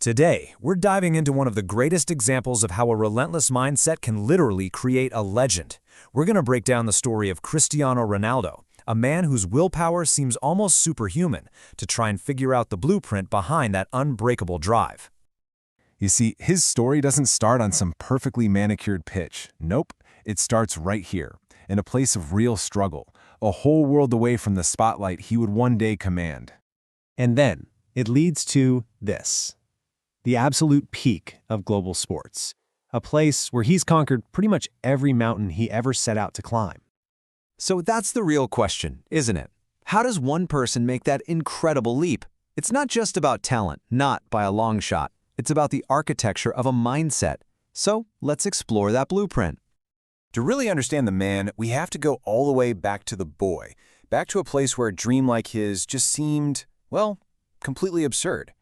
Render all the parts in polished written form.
Today, we're diving into one of the greatest examples of how a relentless mindset can literally create a legend. We're going to break down the story of Cristiano Ronaldo, a man whose willpower seems almost superhuman, to try and figure out the blueprint behind that unbreakable drive. You see, his story doesn't start on some perfectly manicured pitch. Nope, it starts right here, in a place of real struggle, a whole world away from the spotlight he would one day command. And then it leads to this. The absolute peak of global sports, a place where he's conquered pretty much every mountain he ever set out to climb. So that's the real question, isn't it? How does one person make that incredible leap? It's not just about talent, not by a long shot. It's about the architecture of a mindset. So let's explore that blueprint. To really understand the man, we have to go all the way back to the boy, back to a place where a dream like his just seemed, well, completely absurd.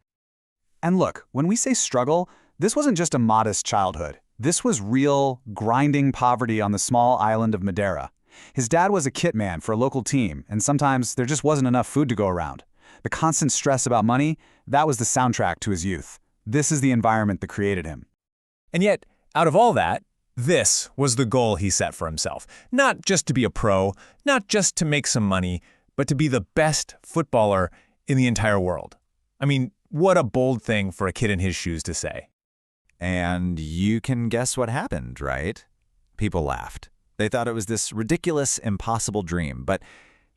And look, when we say struggle, this wasn't just a modest childhood. This was real, grinding poverty on the small island of Madeira. His dad was a kit man for a local team, and sometimes there just wasn't enough food to go around. The constant stress about money, that was the soundtrack to his youth. This is the environment that created him. And yet, out of all that, this was the goal he set for himself. Not just to be a pro, not just to make some money, but to be the best footballer in the entire world. I mean, what a bold thing for a kid in his shoes to say. And you can guess what happened, right? People laughed. They thought it was this ridiculous, impossible dream. But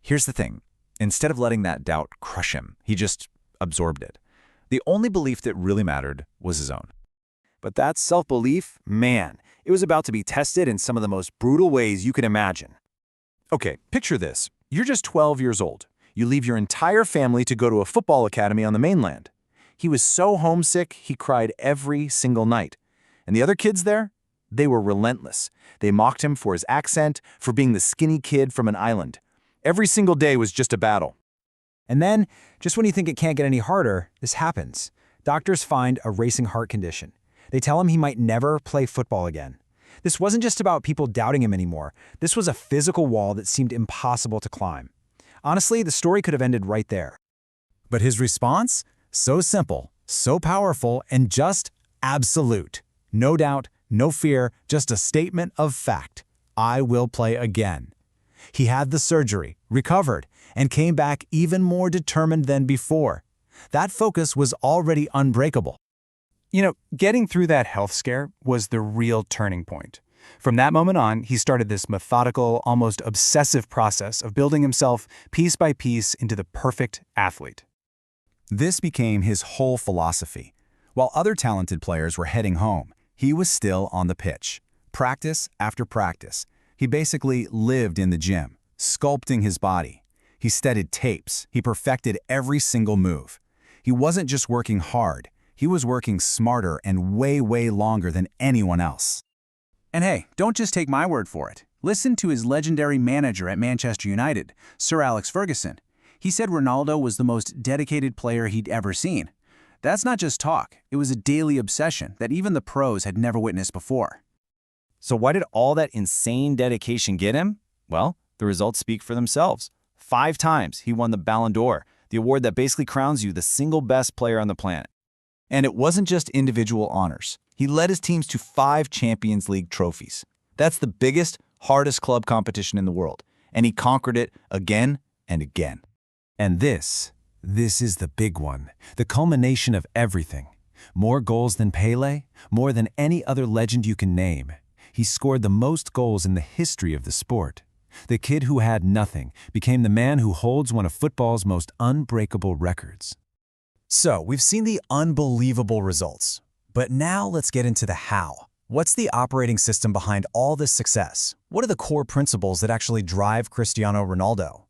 here's the thing. Instead of letting that doubt crush him, he just absorbed it. The only belief that really mattered was his own. But that self-belief, man, it was about to be tested in some of the most brutal ways you can imagine. Okay, picture this. You're just 12 years old. You leave your entire family to go to a football academy on the mainland. He was so homesick, he cried every single night. And the other kids there? They were relentless. They mocked him for his accent, for being the skinny kid from an island. Every single day was just a battle. And then, just when you think it can't get any harder, this happens. Doctors find a racing heart condition. They tell him he might never play football again. This wasn't just about people doubting him anymore. This was a physical wall that seemed impossible to climb. Honestly, the story could have ended right there. But his response? So simple, so powerful, and just absolute. No doubt, no fear, just a statement of fact. I will play again. He had the surgery, recovered, and came back even more determined than before. That focus was already unbreakable. You know, getting through that health scare was the real turning point. From that moment on, he started this methodical, almost obsessive process of building himself piece by piece into the perfect athlete. This became his whole philosophy. While other talented players were heading home, he was still on the pitch. Practice after practice. He basically lived in the gym, sculpting his body. He studied tapes. He perfected every single move. He wasn't just working hard. He was working smarter and way, way longer than anyone else. And hey, don't just take my word for it. Listen to his legendary manager at Manchester United, Sir Alex Ferguson. He said Ronaldo was the most dedicated player he'd ever seen. That's not just talk. It was a daily obsession that even the pros had never witnessed before. So why did all that insane dedication get him? Well, the results speak for themselves. 5 times he won the Ballon d'Or, the award that basically crowns you the single best player on the planet. And it wasn't just individual honors. He led his teams to 5 Champions League trophies. That's the biggest, hardest club competition in the world. And he conquered it again and again. And this is the big one, the culmination of everything. More goals than Pelé, more than any other legend you can name. He scored the most goals in the history of the sport. The kid who had nothing became the man who holds one of football's most unbreakable records. So, we've seen the unbelievable results. But now let's get into the how. What's the operating system behind all this success? What are the core principles that actually drive Cristiano Ronaldo?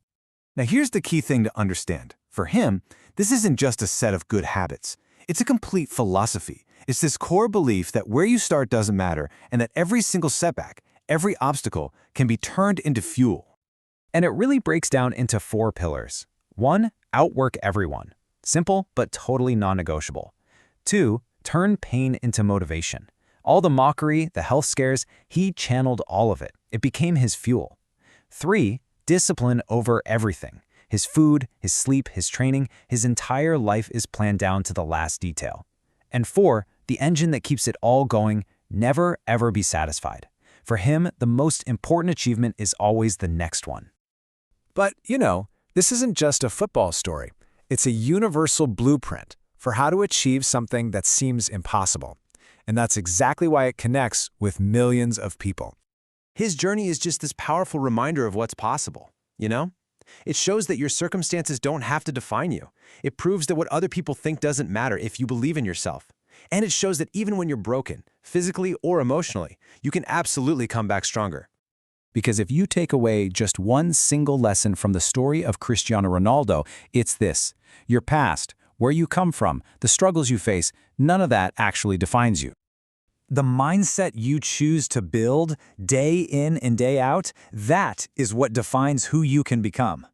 Now here's the key thing to understand. For him, this isn't just a set of good habits. It's a complete philosophy. It's this core belief that where you start doesn't matter and that every single setback, every obstacle can be turned into fuel. And it really breaks down into 4 pillars. 1, outwork everyone. Simple, but totally non-negotiable. 2, turn pain into motivation. All the mockery, the health scares, he channeled all of it. It became his fuel. 3, discipline over everything. His food, his sleep, his training, his entire life is planned down to the last detail. And 4, the engine that keeps it all going, never ever be satisfied. For him, the most important achievement is always the next one. But, this isn't just a football story. It's a universal blueprint for how to achieve something that seems impossible. And that's exactly why it connects with millions of people. His journey is just this powerful reminder of what's possible, It shows that your circumstances don't have to define you. It proves that what other people think doesn't matter if you believe in yourself. And it shows that even when you're broken, physically or emotionally, you can absolutely come back stronger. Because if you take away just one single lesson from the story of Cristiano Ronaldo, it's this: your past, where you come from, the struggles you face, none of that actually defines you. The mindset you choose to build day in and day out, that is what defines who you can become.